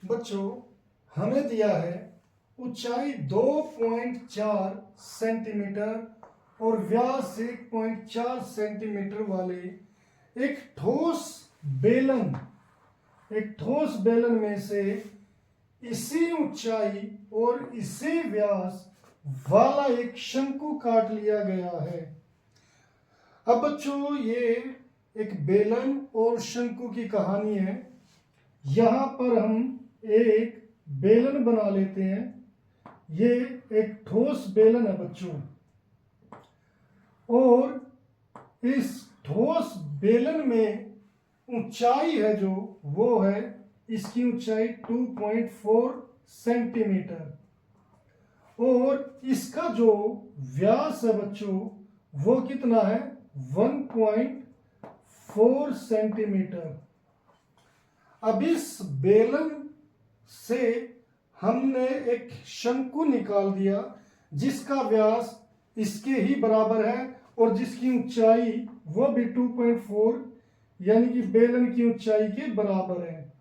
बच्चों हमें दिया है ऊंचाई 2.4 सेंटीमीटर और व्यास 1.4 सेंटीमीटर वाले एक ठोस बेलन में से इसी ऊंचाई और इसी व्यास वाला एक शंकु काट लिया गया है। अब बच्चों ये एक बेलन और शंकु की कहानी है। यहां पर हम एक बेलन बना लेते हैं। ये एक ठोस बेलन है बच्चों, और इस ठोस बेलन में ऊंचाई है जो वो है, इसकी ऊंचाई 2.4 सेंटीमीटर, और इसका जो व्यास है बच्चों वो कितना है, 1.4 सेंटीमीटर। अब इस बेलन से हमने एक शंकु निकाल दिया जिसका व्यास इसके ही बराबर है और जिसकी ऊंचाई वो भी 2.4 यानी कि बेलन की ऊंचाई के बराबर है।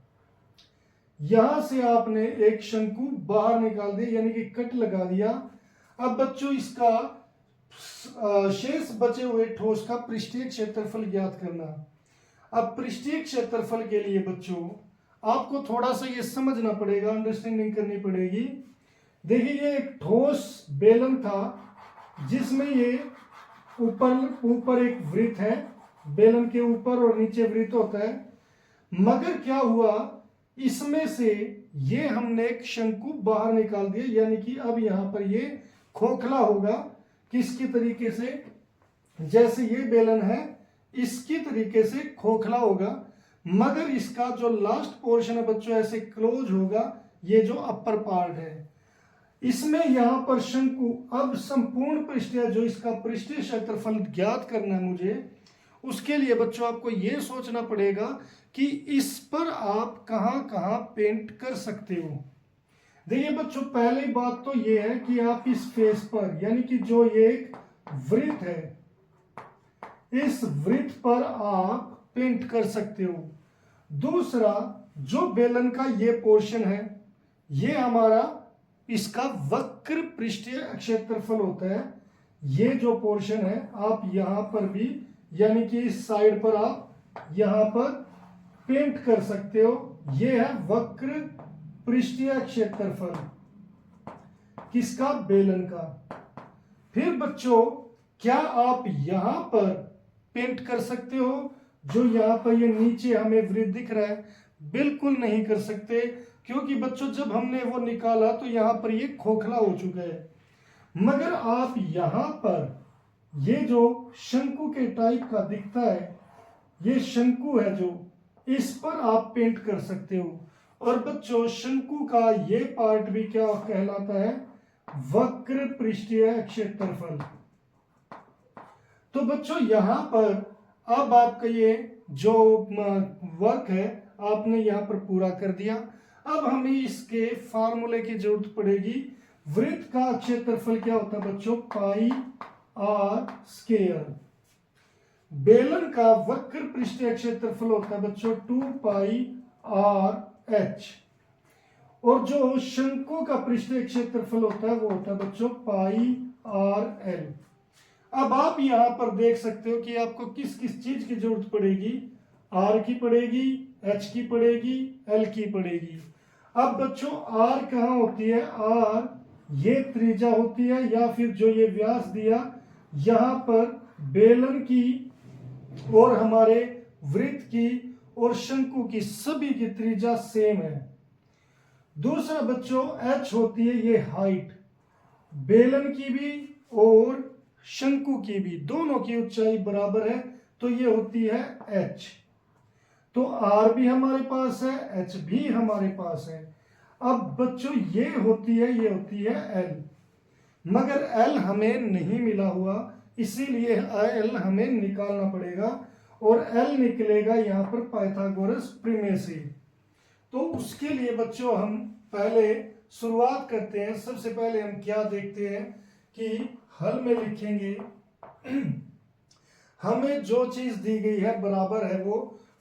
यहां से आपने एक शंकु बाहर निकाल दिया यानी कि कट लगा दिया। अब बच्चों इसका शेष बचे हुए ठोस का पृष्ठीय क्षेत्रफल ज्ञात करना। अब पृष्ठीय क्षेत्रफल के लिए बच्चों आपको थोड़ा सा ये समझना पड़ेगा, अंडरस्टैंडिंग करनी पड़ेगी। देखिए ये एक ठोस बेलन था जिसमें ये ऊपर एक वृत्त है, बेलन के ऊपर और नीचे वृत्त होता है। मगर क्या हुआ, इसमें से ये हमने एक शंकु बाहर निकाल दिया यानी कि अब यहां पर ये खोखला होगा। किसकी तरीके से, जैसे ये बेलन है इसकी तरीके से खोखला होगा, मगर इसका जो लास्ट पोर्शन है बच्चों ऐसे क्लोज होगा, ये जो अपर पार्ट है इसमें यहां पर शंकु। अब संपूर्ण पृष्ठीय जो इसका पृष्ठीय क्षेत्रफल ज्ञात करना है मुझे, उसके लिए बच्चों आपको ये सोचना पड़ेगा कि इस पर आप कहां कहां पेंट कर सकते हो। देखिए बच्चों पहली बात तो ये है कि आप इस फेस पर यानी कि जो ये एक वृत्त है, इस वृत्त पर आप पेंट कर सकते हो। दूसरा, जो बेलन का ये पोर्शन है ये हमारा इसका वक्र पृष्ठीय क्षेत्रफल होता है। ये जो पोर्शन है आप यहां पर भी यानी कि इस साइड पर आप यहां पर पेंट कर सकते हो। ये है वक्र पृष्ठीय क्षेत्रफल किसका, बेलन का। फिर बच्चों क्या आप यहां पर पेंट कर सकते हो, जो यहां पर ये नीचे हमें वृत्त दिख रहा है? बिल्कुल नहीं कर सकते, क्योंकि बच्चों जब हमने वो निकाला तो यहां पर ये खोखला हो चुका है। मगर आप यहां पर ये जो शंकु के टाइप का दिखता है, ये शंकु है जो, इस पर आप पेंट कर सकते हो। और बच्चों शंकु का ये पार्ट भी क्या कहलाता है, वक्र पृष्ठीय क्षेत्रफल। तो बच्चों यहां पर अब आपका ये जो वर्क है आपने यहां पर पूरा कर दिया। अब हमें इसके फार्मूले की जरूरत पड़ेगी। वृत्त का क्षेत्रफल क्या होता है बच्चों, पाई आर स्क्वायर। बेलन का वक्र पृष्ठीय क्षेत्रफल होता है बच्चों 2 पाई आर एच, और जो शंकु का पृष्ठीय क्षेत्रफल होता है वो होता है बच्चों पाई आर एल। अब आप यहां पर देख सकते हो कि आपको किस किस चीज की जरूरत पड़ेगी, आर की पड़ेगी, एच की पड़ेगी, एल की पड़ेगी। अब बच्चों आर कहां होती है, आर ये त्रिज्या होती है, या फिर जो ये व्यास दिया यहां पर बेलन की और हमारे वृत्त की और शंकु की सभी की त्रिज्या सेम है। दूसरा बच्चों एच होती है ये हाइट, बेलन की भी और शंकु की भी, दोनों की ऊंचाई बराबर है तो ये होती है एच। तो आर भी हमारे पास है, एच भी हमारे पास है। अब बच्चों ये होती है एल, मगर एल हमें नहीं मिला हुआ, इसीलिए एल हमें निकालना पड़ेगा, और एल निकलेगा यहां पर पाइथागोरस प्रमेय से। तो उसके लिए बच्चों हम पहले शुरुआत करते हैं। सबसे पहले हम क्या देखते हैं कि हल में लिखेंगे हमें जो चीज दी गई है बराबर है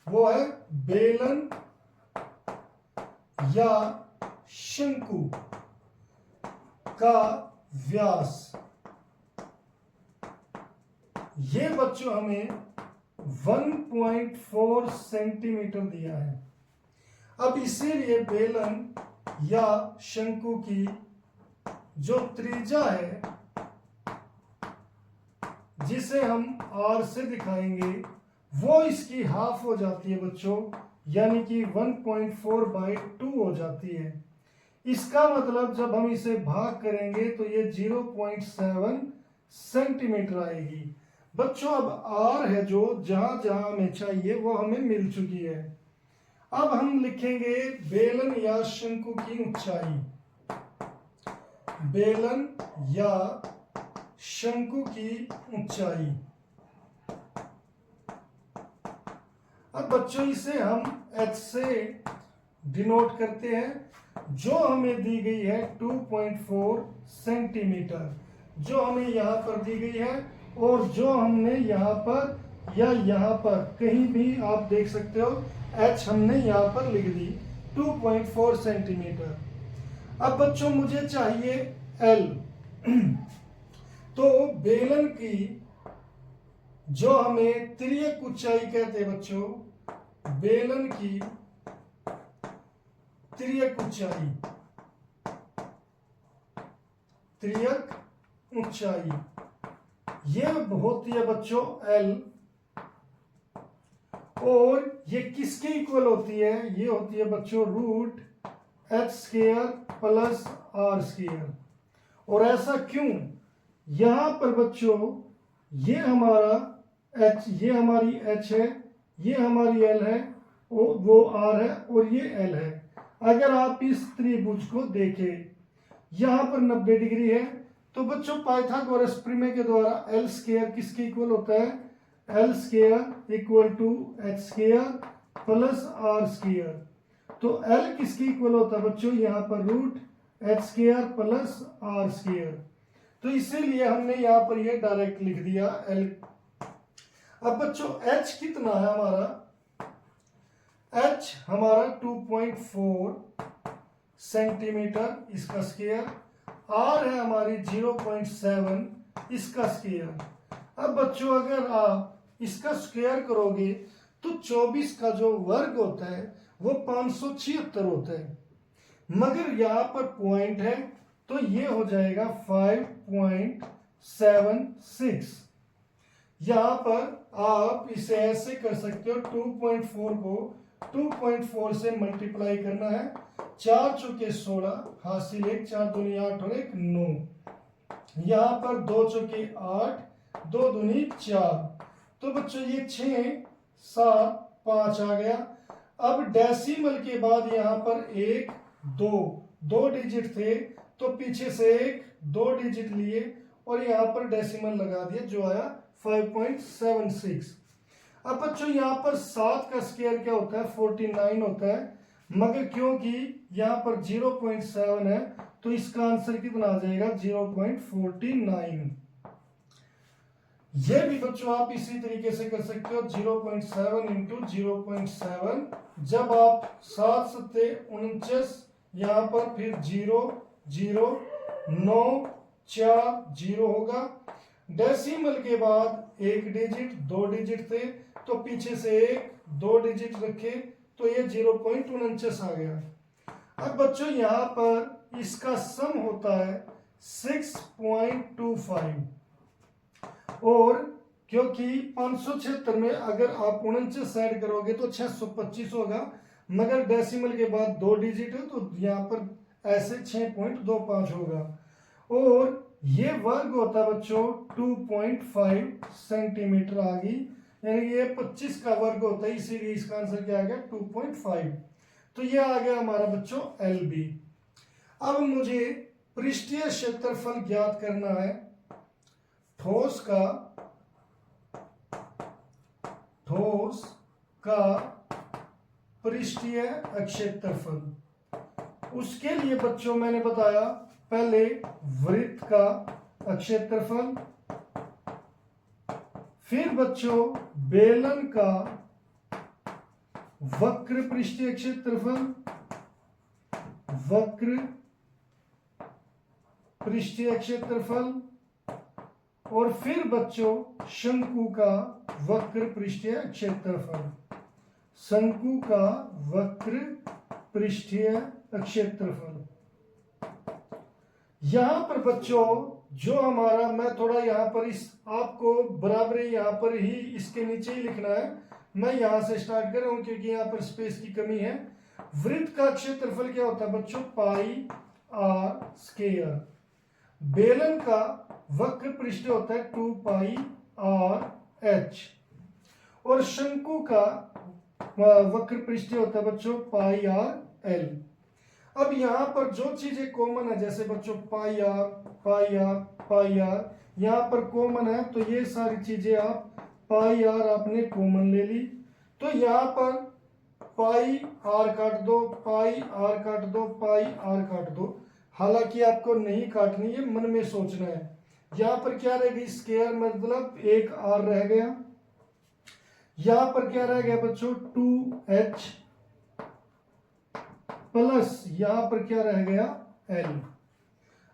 वो है बेलन या शंकु का व्यास, ये बच्चों हमें 1.4 सेंटीमीटर दिया है। अब इसीलिए बेलन या शंकु की जो त्रिज्या है, जिसे हम r से दिखाएंगे, वो इसकी हाफ हो जाती है बच्चों, यानी कि 1.4/2 हो जाती है। इसका मतलब जब हम इसे भाग करेंगे तो ये 0.7 सेंटीमीटर आएगी। बच्चों अब r है जो जहां जहां हमें चाहिए वो हमें मिल चुकी है। अब हम लिखेंगे बेलन या शंकु की ऊंचाई। बेलन या शंकु की ऊंचाई। अब बच्चों इसे हम h से डिनोट करते हैं, जो हमें दी गई है 2.4 सेंटीमीटर, जो हमें यहां पर दी गई है, और जो हमने यहां पर या यहां पर कहीं भी आप देख सकते हो h हमने यहां पर लिख दी 2.4 सेंटीमीटर। अब बच्चों मुझे चाहिए L। तो बेलन की जो हमें तिर्यक ऊंचाई कहते हैं बच्चों, बेलन की तिर्यक ऊंचाई, तिर्यक ऊंचाई ये होती है बच्चों L, और ये किसके इक्वल होती है? ये होती है बच्चों √h² प्लस r²। और ऐसा क्यों? यहां पर बच्चों ये हमारा h, ये हमारी h है, ये हमारी l है, वो r है, और ये l है। अगर आप इस त्रिभुज को देखें, यहां पर 90 डिग्री है, तो बच्चों पाइथागोरस प्रमेय के द्वारा l² किसके इक्वल होता है? l² equal to h² plus r²। तो l किसके इक्वल होता है बच्चों? यहाँ पर √h² प्लस r²। तो इसीलिए हमने यहाँ पर ये डायरेक्ट लिख दिया l। अब बच्चों h कितना है हमारा? h हमारा 2.4 सेंटीमीटर, इसका स्क्वायर। r है हमारी 0.7, इसका स्क्वायर। अब बच्चों अगर आप इसका स्क्वायर करोगे तो 24 का जो वर्ग होता है वो 576 होता है, मगर यहाँ पर पॉइंट है तो ये हो जाएगा 5.76। यहाँ पर आप इसे ऐसे कर सकते हो, 2.4 को 2.4 से मल्टीप्लाई करना है। 4 चौके 16, हासिल 1, 4 दूनी 8 और 1 9। यहाँ पर 2 चौके 8, 2 दूनी 4। तो बच्चों ये 6, 7, 5 आ गया। अब डेसिमल के बाद यहाँ पर 1, 2 डिजिट थे, तो पीछे से 1, 2 डिजिट लिए और यहाँ पर डेसिमल लगा दिया, जो आया 5.76। अब बच्चों यहाँ पर 7 का स्क्वायर क्या होता है? 49 होता है, मगर क्योंकि यहाँ पर 0.7 है तो इसका आंसर कितना आ जाएगा? 0.49। ये भी बच्चों आप इसी तरीके से कर सकते हो, 0.7 इंटू 0.7। जब आप 7 सत्ते 49, यहाँ पर फिर 0, 0, 9, 4, 0 होगा। डेसिमल के बाद 1 डिजिट, 2 डिजिट थे, तो पीछे से 1, 2 डिजिट रखे, तो ये 0.49 आ गया। अब बच्चों यहाँ पर इसका सम होता है 6.25, और क्योंकि 576 में अगर आप 49 ऐड करोगे तो 625 होगा, मगर डेसिमल के बाद 2 डिजिट है तो यहाँ पर ऐसे 6.25 होगा। और ये वर्ग होता है बच्चों 2.5 सेंटीमीटर आ गई, यानी ये 25 का वर्ग होता है, इसीलिए इसका आंसर क्या आ गया? 2.5। तो ये आ गया हमारा बच्चों LB। अब मुझे पृष्ठीय क्षेत्रफल ज्ञात करना है ठोस का पृष्ठीय क्षेत्रफल। उसके लिए बच्चों मैंने बताया पहले वृत्त का क्षेत्रफल, फिर बच्चों बेलन का वक्र पृष्ठीय क्षेत्रफल, वक्र पृष्ठीय क्षेत्रफल, और फिर बच्चों शंकु का वक्र पृष्ठीय क्षेत्रफल, शंकु का वक्र पृष्ठीय क्षेत्रफल। यहां पर बच्चों जो हमारा, मैं थोड़ा यहां पर इस आपको बराबरी यहां पर ही इसके नीचे ही लिखना है, मैं यहां से स्टार्ट कर रहा हूं क्योंकि यहां पर स्पेस की कमी है। वृत्त का क्षेत्रफल क्या होता है बच्चों? Pi are square. बेलन का वक्र पृष्ठ होता है 2 पाई आर एच, और शंकु का वक्र पृष्ठ होता है बच्चों पाई आर एल। अब यहां पर जो चीजें कॉमन है, जैसे बच्चों pi r pi r pi r यहां पर कॉमन है, तो ये सारी चीजें आप पाई आर आपने कॉमन ले ली, तो यहां पर पाई आर काट दो, पाई आर काट दो, पाई आर काट दो। हालांकि आपको नहीं काटनी है, मन में सोचना है। यहां पर क्या रहेगी? स्क्वायर, मतलब एक आर रह गया। यहां पर क्या रह गया बच्चों? 2h प्लस यहां पर क्या रह गया? l।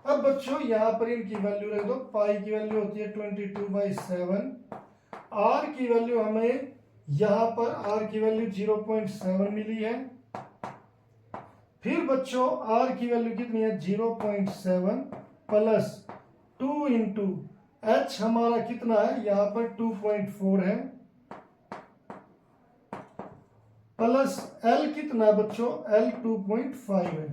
अब बच्चों यहां पर इनकी वैल्यू रख दो। पाई की वैल्यू होती है 22/7, आर की वैल्यू हमें यहां पर आर की वैल्यू 0.7 मिली है। फिर बच्चों आर की वैल्यू कितनी है? 0.7 प्लस 2 इंटू एच हमारा कितना है? यहां पर 2.4 है, प्लस एल कितना बच्चों? एल 2.5 है।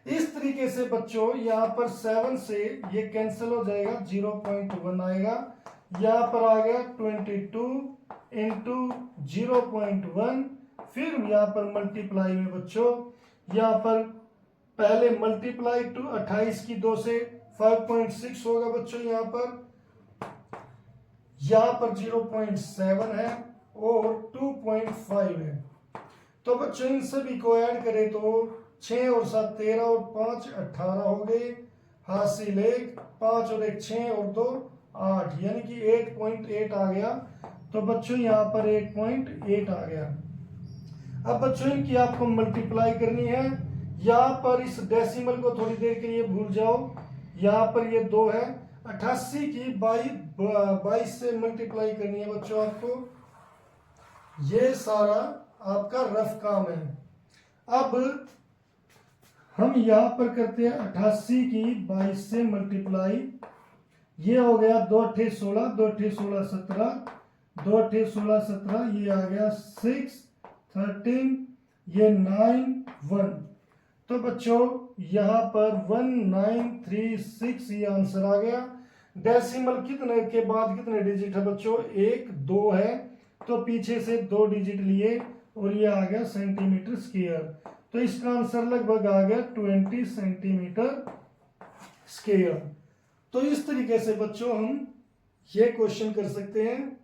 इस तरीके से बच्चों यहां पर 7 से ये कैंसिल हो जाएगा, 0.1 आएगा। यहां पर आ गया 22 इंटू 0.1, फिर यहां पर मल्टीप्लाई में बच्चों यहां पर पहले मल्टीप्लाई टू 28 की 2 से 5.6 होगा बच्चों। यहां पर 0.7 है और 2.5 है, तो बच्चों इन सभी को ऐड करें तो 6 और 7 13 और 5 18 हो गए, हासिल 1, 5 और 1 6 और 2 8, यानी कि 8.8 आ गया। तो बच्चों यहाँ पर 8.8 आ गया। अब बच्चों इनकी आपको मल्टीप्लाई करनी है। यहाँ पर इस डेसिमल को थोड़ी देर के लिए भूल जाओ, यहाँ पर ये 2 है। 88 की 22 से मल्टीप्लाई करनी है बच्चों आपको। ये सारा आपका रफ काम है। अब हम यहां पर करते हैं 88 की 22 से मल्टीप्लाई। ये हो गया 2 8 16, 2 8 16 17, 2 8 16 17, ये आ गया 6 13, ये 9 1। तो बच्चों यहां पर 1936 ये आंसर आ गया। डेसिमल कितने के बाद कितने डिजिट है बच्चों? 1 2 है, तो पीछे से 2 डिजिट लिए और ये आ गया सेंटीमीटर स्क्वायर। तो इसका आंसर लगभग आ गया 20 सेंटीमीटर स्क्वायर। तो इस तरीके से बच्चों हम ये क्वेश्चन कर सकते हैं।